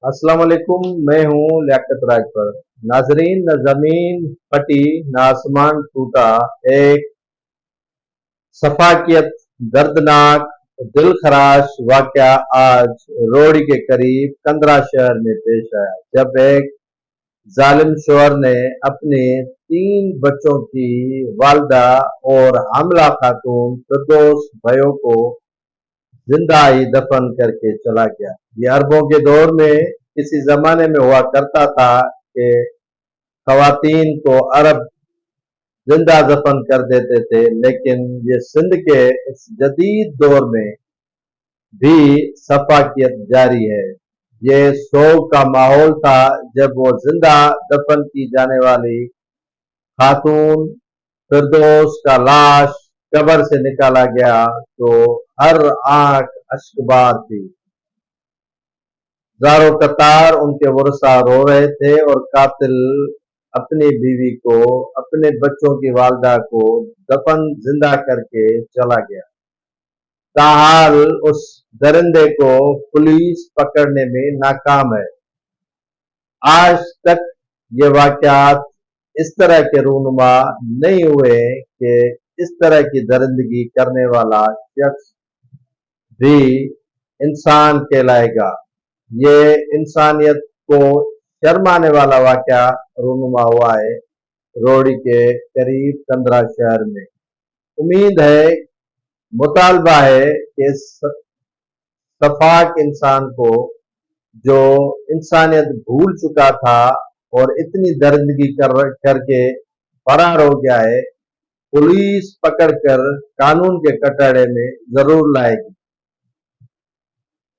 अस्सलाम वालेकुम। मैं हूँ लियाकत राजपर। नाजरीन, न जमीन फटी न आसमान टूटा, एक सफाकियत दर्दनाक दिल खराश वाकया आज रोड़ी के करीब कंदरा शहर में पेश आया, जब एक जालिम शोहर ने अपने 3 बच्चों की वालदा और हमला खातून फिरदौस भयो को जिंदा ही दफन करके चला गया। ये अरबों के दौर में किसी जमाने में हुआ करता था कि खवातीन को अरब जिंदा दफन कर देते थे, लेकिन ये सिंध के इस जदीद दौर में भी सफाकियत जारी है। ये सोग का माहौल था जब वो जिंदा दफन की जाने वाली खातून फिरदौस का लाश कब्र से निकाला गया तो हर आंख अश्कबार थी। ज़ारो कतार उनके वरसा रो रहे थे और कातिल अपनी बीवी को, अपने बच्चों की वालदा को दफन जिंदा करके चला गया। ताहाल उस दरिंदे को पुलिस पकड़ने में नाकाम है। आज तक ये वाकयात इस तरह के रूनुमा नहीं हुए कि इस तरह की दरिंदगी करने वाला शख्स भी इंसान कहलाएगा। ये इंसानियत को शर्माने वाला वाकया रूनुमा हुआ है रोड़ी के करीब कंदरा शहर में। उम्मीद है, मुतालबा है कि सफाक इंसान को जो इंसानियत भूल चुका था और इतनी दरिंदगी करके फरार हो गया है, पुलिस पकड़कर कानून के कटघरे में जरूर लाएगी।